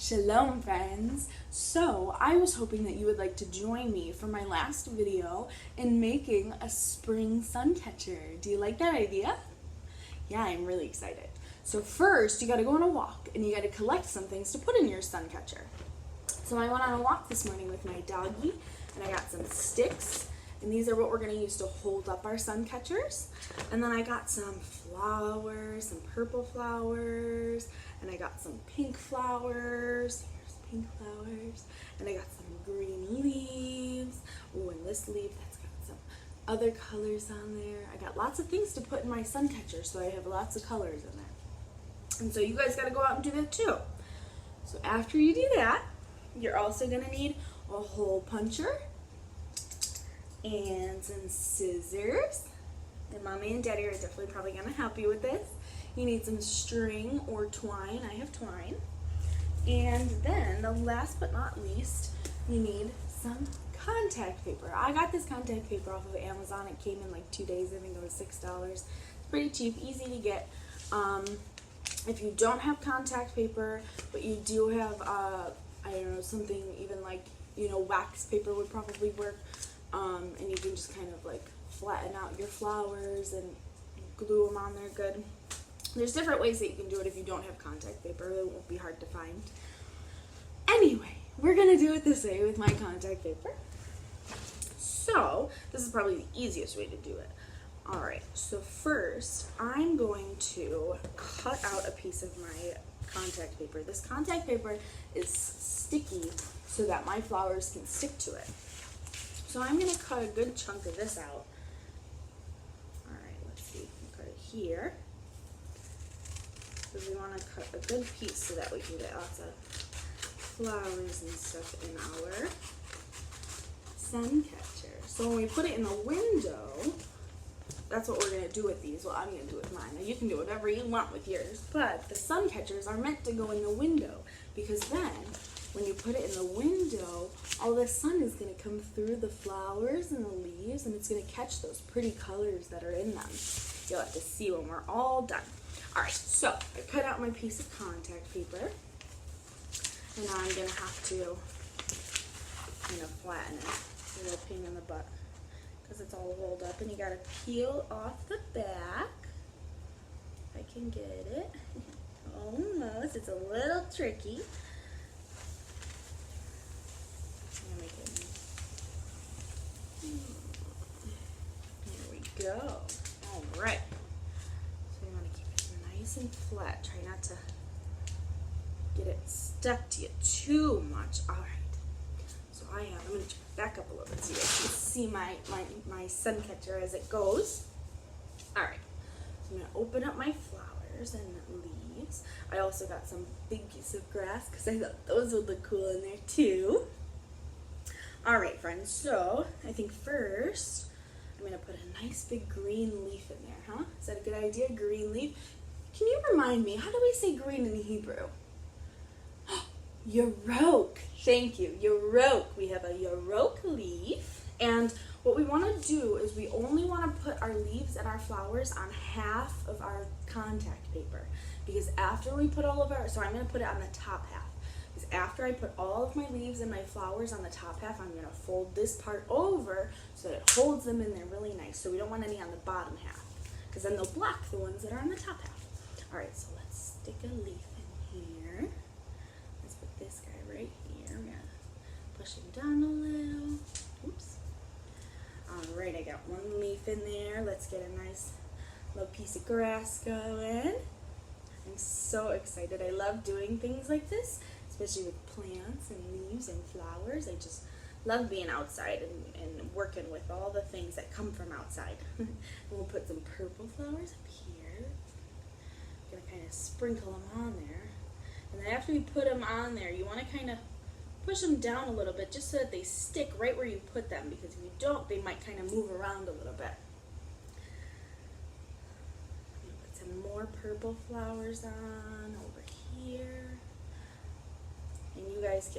Shalom friends! So I was hoping that you would like to join me for my last video in making a spring sun catcher. Do you like that idea? Yeah, I'm really excited. So first you gotta go on a walk and you gotta collect some things to put in your sun catcher. So I went on a walk this morning with my doggie and I got some sticks, and these are what we're gonna use to hold up our sun catchers. And then I got some flowers, some purple flowers, and I got some pink flowers. Here's pink flowers. And I got some green leaves. Oh, and this leaf that's got some other colors on there. I got lots of things to put in my sun catcher, so I have lots of colors in there. And so you guys gotta go out and do that too. So after you do that, you're also gonna need a hole puncher and some scissors. And mommy and daddy are definitely probably gonna help you with this. You need some string or twine. I have twine. And then the last but not least, you need some contact paper. I got this contact paper off of Amazon. It came in like 2 days. I think it was $6. It's pretty cheap, easy to get. If you don't have contact paper, but you do have, I don't know, something even like, wax paper would probably work. And you can just kind of like flatten out your flowers and glue them on there good. There's different ways that you can do it if you don't have contact paper. It won't be hard to find. Anyway, we're gonna do it this way with my contact paper. So this is probably the easiest way to do it. All right, so first I'm going to cut out a piece of my contact paper. This contact paper is sticky so that my flowers can stick to it. So I'm gonna cut a good chunk of this out. All right, let's see, cut it here. Because we want to cut a good piece so that we can get lots of flowers and stuff in our sun catcher. So when we put it in the window, that's what we're going to do with these. Well, I'm going to do with mine. Now you can do whatever you want with yours, but the sun catchers are meant to go in the window, because then when you put it in the window, all the sun is going to come through the flowers and the leaves, and it's going to catch those pretty colors that are in them. You'll have to see when we're all done. Alright, so I cut out my piece of contact paper, and now I'm going to have to flatten it. It's a little pain in the butt because it's all rolled up, and you got to peel off the back. If I can get it. Almost. It's a little tricky. Here we go. Alright. Nice and flat. Try not to get it stuck to you too much. All right. So I'm going to back up a little bit so you guys can see my sun catcher as it goes. All right. So I'm going to open up my flowers and leaves. I also got some big piece of grass because I thought those would look cool in there too. All right, friends. So I think first I'm going to put a nice big green leaf in there, huh? Is that a good idea? Green leaf. Can you remind me, how do we say green in Hebrew? Yarok. Thank you. Yarok. We have a yarok leaf. And what we want to do is we only want to put our leaves and our flowers on half of our contact paper. Because after we put all of our, so I'm going to put it on the top half. Because after I put all of my leaves and my flowers on the top half, I'm going to fold this part over so that it holds them in there really nice. So we don't want any on the bottom half, because then they'll block the ones that are on the top half. Alright, so let's stick a leaf in here. Let's put this guy right here. We're going to push him down a little. Oops. Alright, I got one leaf in there. Let's get a nice little piece of grass going. I'm so excited. I love doing things like this, especially with plants and leaves and flowers. I just love being outside and working with all the things that come from outside. And we'll put some purple flowers up here. Gonna kind of sprinkle them on there, and then after you put them on there, you want to kind of push them down a little bit just so that they stick right where you put them, because if you don't, they might kind of move around a little bit. I'm gonna put some more purple flowers on over here, and you guys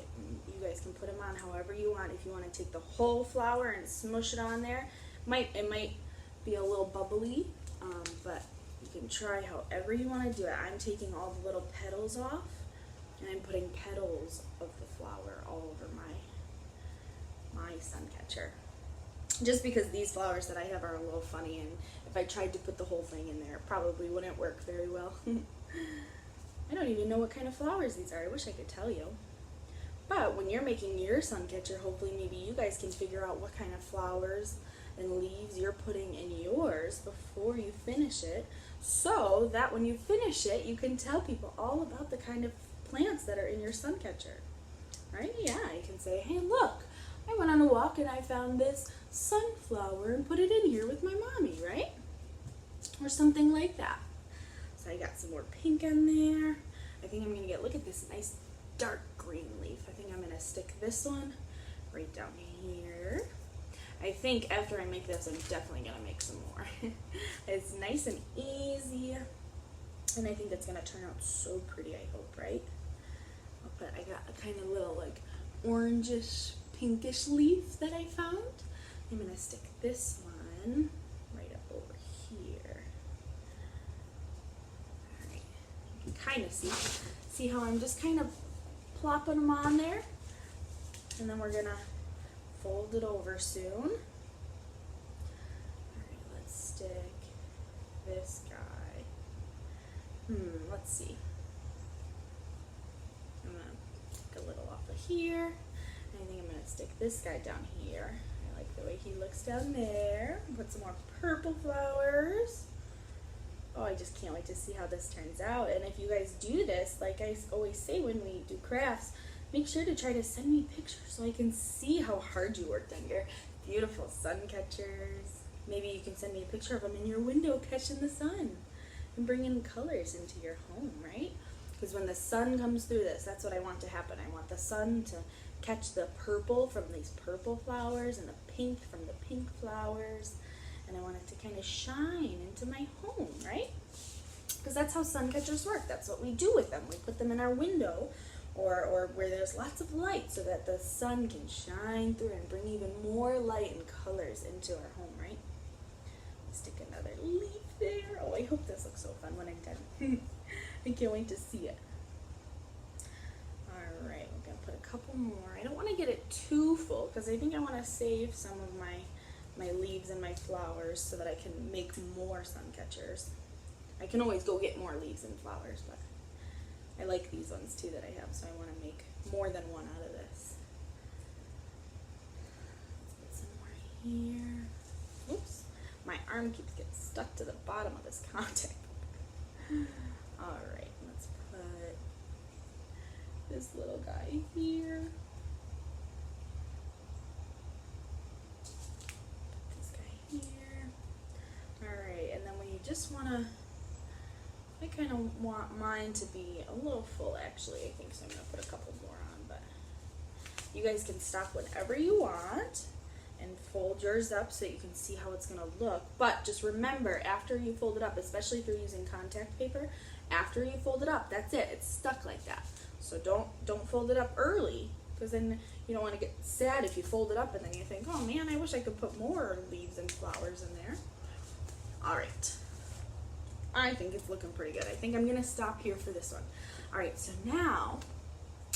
can put them on however you want. If you want to take the whole flower and smush it on there, it might be a little bubbly, but you can try however you want to do it. I'm taking all the little petals off, And I'm putting petals of the flower all over my sun catcher. Just because these flowers that I have are a little funny, and if I tried to put the whole thing in there, it probably wouldn't work very well. I don't even know what kind of flowers these are. I wish I could tell you. But when you're making your sun catcher, hopefully maybe you guys can figure out what kind of flowers and leaves you're putting in yours before you finish it, so that when you finish it, you can tell people all about the kind of plants that are in your sun catcher. Right? Yeah, you can say, hey, look, I went on a walk and I found this sunflower and put it in here with my mommy, right? Or something like that. So I got some more pink on there. I think I'm going to get, look at this nice dark green leaf. I think I'm going to stick this one right down here. I think after I make this, I'm definitely going to make some more. It's nice and easy. And I think it's going to turn out so pretty, I hope, right? But I got a kind of little like orangish, pinkish leaf that I found. I'm going to stick this one right up over here. Alright, you can kind of see how I'm just kind of plopping them on there. And then we're going to fold it over soon. Alright, let's stick this guy. Let's see. I'm going to take a little off of here. I think I'm going to stick this guy down here. I like the way he looks down there. Put some more purple flowers. Oh, I just can't wait to see how this turns out. And if you guys do this, like I always say when we do crafts, make sure to try to send me pictures so I can see how hard you worked on your beautiful sun catchers. Maybe you can send me a picture of them in your window catching the sun and bringing colors into your home, right? Because when the sun comes through this, that's what I want to happen. I want the sun to catch the purple from these purple flowers and the pink from the pink flowers. And I want it to kind of shine into my home, right? Because that's how sun catchers work. That's what we do with them. We put them in our window or where there's lots of light so that the sun can shine through and bring even more light and colors into our home, right? Stick another leaf there. Oh, I hope this looks so fun when I'm done. I can't wait to see it. Alright, we're going to put a couple more. I don't want to get it too full because I think I want to save some of my leaves and my flowers so that I can make more sun catchers. I can always go get more leaves and flowers, but I like these ones too that I have, so I want to make more than one out of this. Let's put some more here. Oops, my arm keeps getting stuck to the bottom of this contact. Alright, let's put this little guy here. Put this guy here. Alright, and then when you just want to, I kind of want mine to be a little full actually, I think, so I'm going to put a couple more on, but you guys can stop whenever you want and fold yours up so that you can see how it's going to look. But just remember, after you fold it up, especially if you're using contact paper, after you fold it up, that's it. It's stuck like that. So don't fold it up early, because then you don't want to get sad if you fold it up and then you think, oh man, I wish I could put more leaves and flowers in there. Alright. I think it's looking pretty good. I think I'm going to stop here for this one. Alright, so now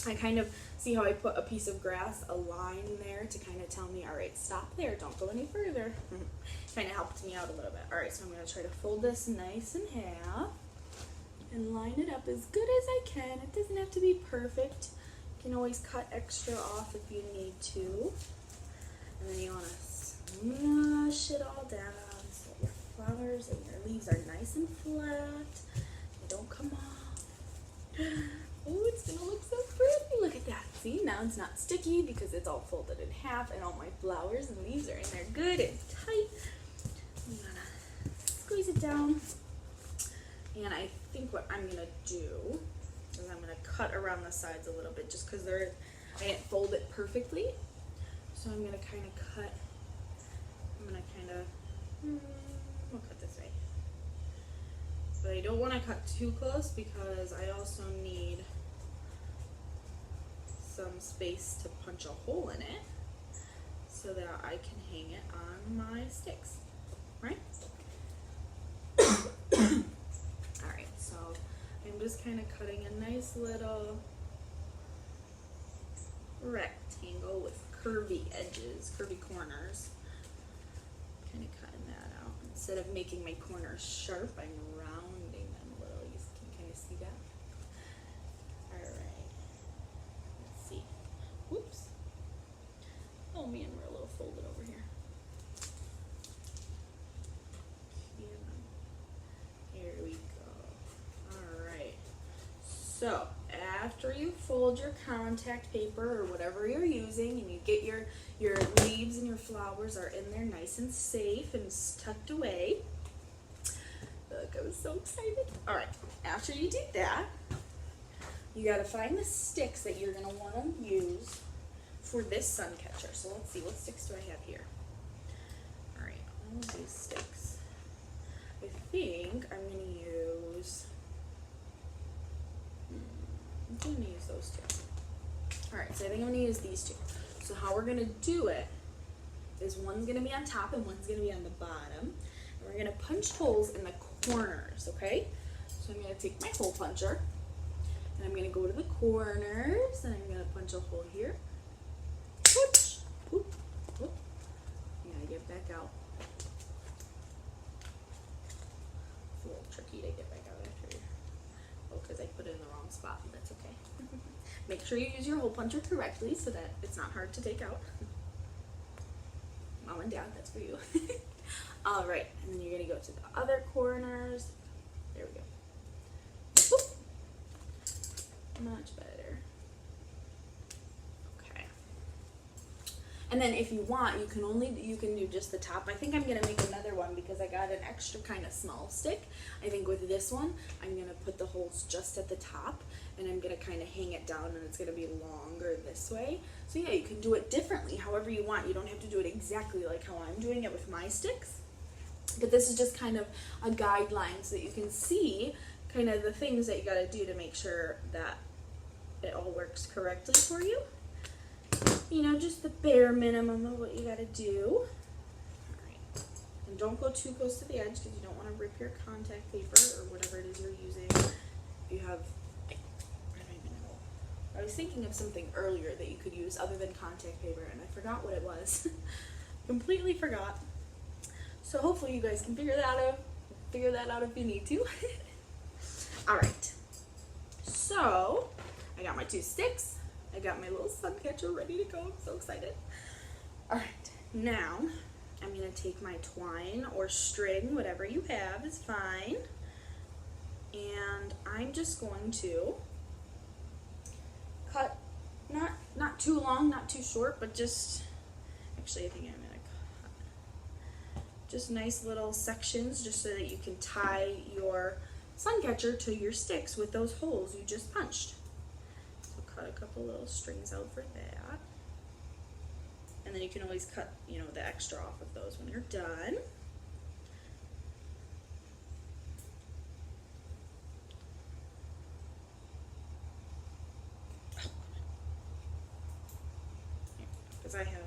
I kind of see how I put a piece of grass, a line there to kind of tell me, alright, stop there, don't go any further. Kind of helped me out a little bit. Alright, so I'm going to try to fold this nice in half and line it up as good as I can. It doesn't have to be perfect. You can always cut extra off if you need to. And then you want to smush it all down so your flowers and your leaves are nice and flat. They don't come off. Oh, it's gonna look so pretty. Look at that. See, now it's not sticky because it's all folded in half and all my flowers and leaves are in there good and tight. I'm gonna squeeze it down. And I think what I'm gonna do is I'm gonna cut around the sides a little bit just because I didn't fold it perfectly. So I'm gonna kind of cut. I'll cut this way. But I don't want to cut too close because I also need some space to punch a hole in it so that I can hang it on my sticks, right? Alright, so I'm just kind of cutting a nice little rectangle with curvy edges, curvy corners. Kind of cutting that out. Instead of making my corners sharp, I'm rounding them a little. You can kind of see that. All right. Let's see. Whoops. Oh man, we're a little folded over here. Here we go. All right. So after you fold your contact paper or whatever you're using, and you get your leaves and your flowers are in there nice and safe and tucked away. Look, I was so excited. All right. After you do that, you got to find the sticks that you're going to want to use for this sun catcher. So let's see, what sticks do I have here? All right, all of these sticks. I think I'm going to use, those two. All right, so I think I'm going to use these two. So how we're going to do it is one's going to be on top and one's going to be on the bottom. And we're going to punch holes in the corners, okay? So I'm going to take my hole puncher and I'm going to go to the corners and I'm going to punch a hole here. Whoosh, whoop, whoop. You got to get back out. It's a little tricky to get back out after you. Oh, because I put it in the wrong spot, but that's okay. Make sure you use your hole puncher correctly so that it's not hard to take out. Mom and Dad, that's for you. All right, and then you're gonna go to the other corners. There we go. Whoop. Much better. Okay. And then if you want, you can do just the top. I think I'm gonna make another one because I got an extra kind of small stick. I think with this one, I'm gonna put the holes just at the top and I'm gonna kind of hang it down and it's gonna be longer this way. So yeah, you can do it differently, however you want. You don't have to do it exactly like how I'm doing it with my sticks. But this is just kind of a guideline so that you can see kind of the things that you gotta do to make sure that it all works correctly for you. You know, just the bare minimum of what you gotta do. All right. And don't go too close to the edge because you don't want to rip your contact paper or whatever it is you're using. You have, I don't even know. I was thinking of something earlier that you could use other than contact paper and I forgot what it was. Completely forgot. So hopefully you guys can figure that out if you need to. All right. So I got my two sticks. I got my little sun catcher ready to go. I'm so excited. All right, now I'm gonna take my twine or string, whatever you have is fine. And I'm just going to cut, not too long, not too short, but just, actually I think I'm gonna cut just nice little sections just so that you can tie your sun catcher to your sticks with those holes you just punched. Cut a couple little strings out for that. And then you can always cut, you know, the extra off of those when you're done. Because I have,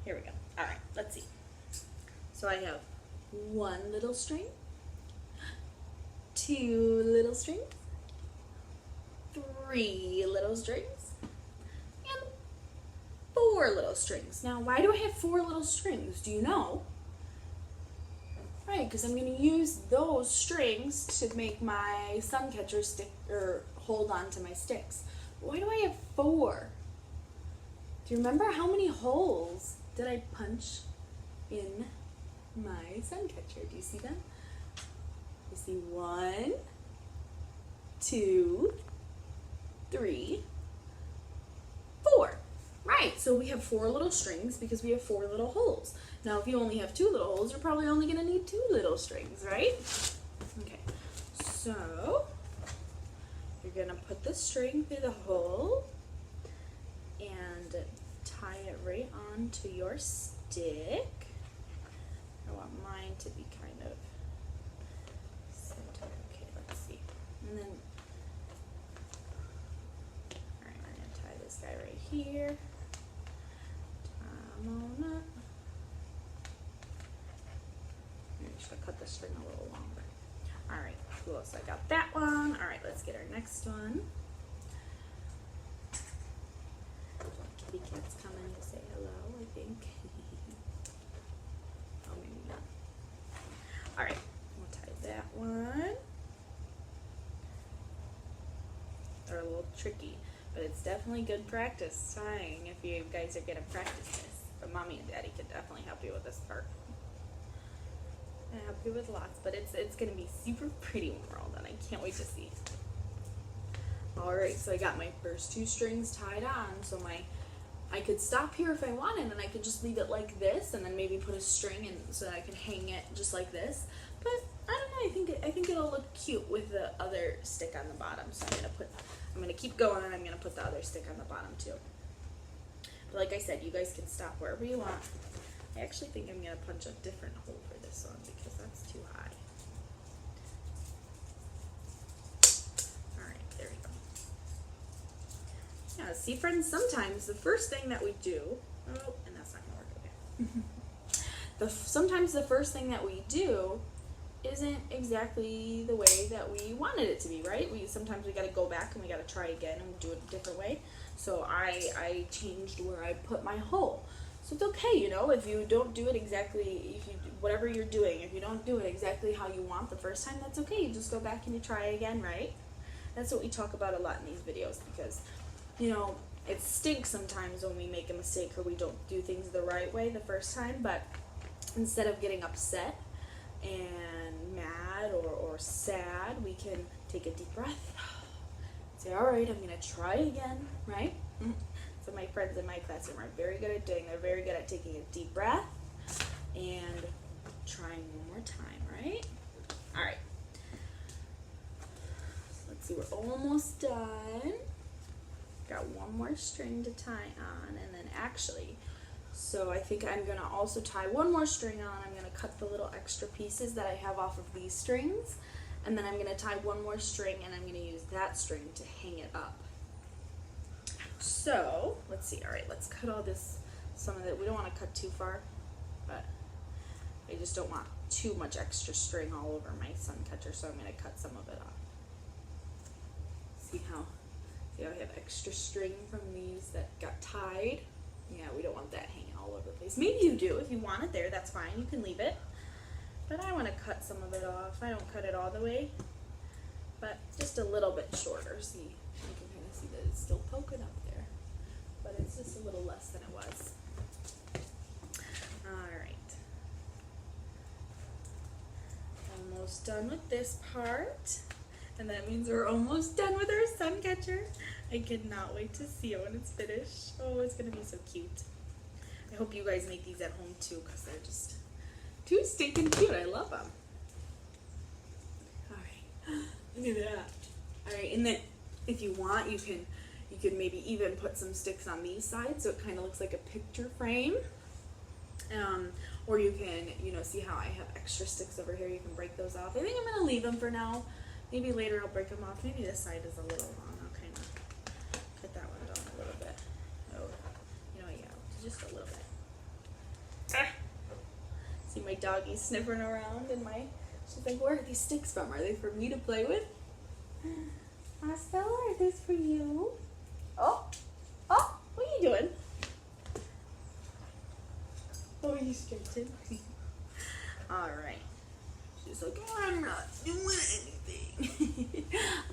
here we go. All right, let's see. So I have one little string, two little strings, three little strings, and four little strings. Now, why do I have four little strings? Do you know? Right, because I'm going to use those strings to make my sun catcher stick or hold on to my sticks. Why do I have four? Do you remember how many holes did I punch in my sun catcher? Do you see them? You see 1, 2, 3, 4. Right, so we have 4 little strings because we have 4 little holes. Now if you only have 2 little holes, you're probably only going to need 2 little strings, right? Okay, so you're going to put the string through the hole and tie it right onto your stick. I want mine to be kind of centered. Okay, let's see. And then guy right here. On up. I'm just gonna cut the string a little longer. All right, cool. So I got that one. All right, let's get our next one. tricky, but it's definitely good practice tying if you guys are gonna practice this. But mommy and daddy can definitely help you with this part. And help you with lots, but it's gonna be super pretty when we're all done. I can't wait to see. Alright, so I got my first 2 strings tied on, so I could stop here if I wanted, and I could just leave it like this, and then maybe put a string in so that I can hang it just like this. But I don't know, I think it'll look cute with the other stick on the bottom. So I'm gonna keep going, and I'm gonna put the other stick on the bottom too. But like I said, you guys can stop wherever you want. I actually think I'm gonna punch a different hole for this one because that's too high. Alright, there we go. Yeah, see friends, sometimes the first thing that we do, oh, and that's not gonna work, okay. Sometimes the first thing that we do isn't exactly the way that we wanted it to be, right? Sometimes we gotta go back and we gotta try again and do it a different way. So I changed where I put my hole. So it's okay, you know, if you don't do it exactly, whatever you're doing, if you don't do it exactly how you want the first time, that's okay. You just go back and you try again, right? That's what we talk about a lot in these videos because, you know, it stinks sometimes when we make a mistake or we don't do things the right way the first time, but instead of getting upset and mad or sad, we can take a deep breath, say, all right, I'm gonna try again, right? So my friends in my classroom are very good at doing, they're very good at taking a deep breath and trying one more time, right? All right. So let's see, we're almost done. Got one more string to tie on, and then actually, so I think I'm gonna also tie one more string on. I'm gonna cut the little extra pieces that I have off of these strings, and then I'm gonna tie one more string, and I'm gonna use that string to hang it up. So let's see. All right, let's cut all this. Some of it. We don't want to cut too far, but I just don't want too much extra string all over my sun catcher, so I'm gonna cut some of it off. See how I have extra string from these that got tied? Yeah, we don't want that hanging all over the place. Maybe you do. If you want it there, that's fine. You can leave it. But I want to cut some of it off. I don't cut it all the way, but just a little bit shorter. See, you can kind of see that it's still poking up there, but it's just a little less than it was. All right. Almost done with this part. And that means we're almost done with our sun catcher. I cannot wait to see it when it's finished. Oh, it's gonna be so cute. I hope you guys make these at home too, because they're just too stinking cute. I love them. Alright, look at that. Alright, and then if you want, you can maybe even put some sticks on these sides so it kind of looks like a picture frame. Or you can, you know, see how I have extra sticks over here. You can break those off. I think I'm gonna leave them for now. Maybe later I'll break them off. Maybe this side is a little long. I'll kind of cut that one down a little bit. Oh, you know, yeah, just a little bit. Ah. See my doggy sniffing around and she's like, where are these sticks from? Are they for me to play with? Stella, are these for you? Oh, what are you doing? Oh, you scared me. All right. She's like, oh, I'm not doing anything.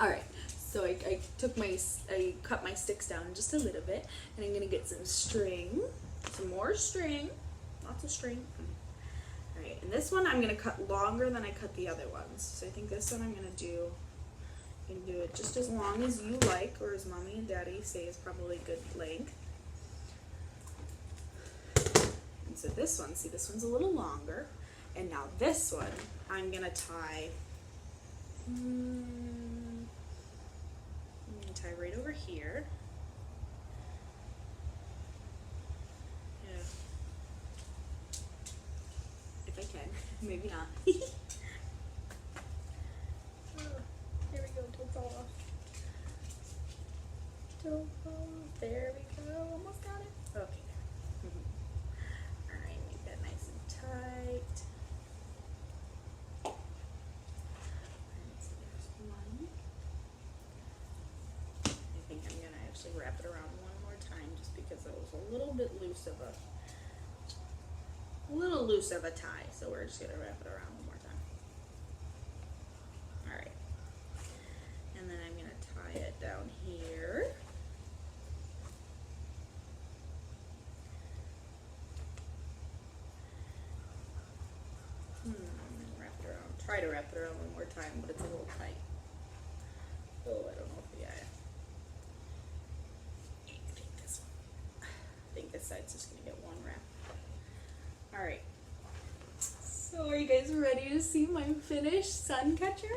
All right, so I cut my sticks down just a little bit, and I'm gonna get some string, some more string, lots of string. All right, and this one I'm gonna cut longer than I cut the other ones. So I think this one I'm gonna do. You can do it just as long as you like, or as mommy and daddy say is probably good length. And so this one, see, this one's a little longer. And now this one, I'm gonna tie, right over here. Yeah. If I can, maybe not. Oh, here we go, don't fall off. Don't fall off, there we go, almost got it. Okay. All right, make that nice and tight. Wrap it around one more time just because it was a little bit loose of a tie, so we're just gonna wrap it around one more time. All right, and then I'm gonna tie it down here. try to wrap it around one more time, but it's a little tight. Oh, I don't know if I think this side's just gonna get one wrap. Alright. So are you guys ready to see my finished sun catcher?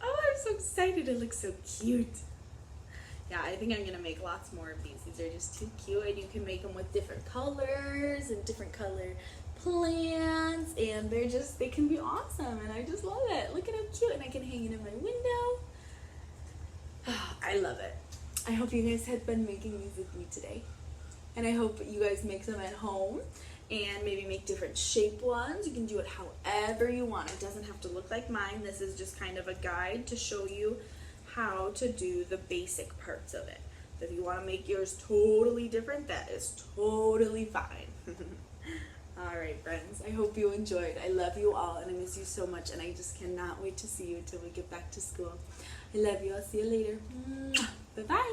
Oh, I'm so excited. It looks so cute. Yeah, I think I'm gonna make lots more of these. These are just too cute, and you can make them with different colors and different color plants, and they can be awesome, and I just love it. Look at how cute, and I can hang it in my window. Oh, I love it. I hope you guys had fun making these with me today, and I hope you guys make them at home and maybe make different shape ones. You can do it however you want. It doesn't have to look like mine. This is just kind of a guide to show you how to do the basic parts of it. So if you want to make yours totally different, that is totally fine. Alright friends, I hope you enjoyed. I love you all, and I miss you so much, and I just cannot wait to see you until we get back to school. I love you. I'll see you later. Bye bye.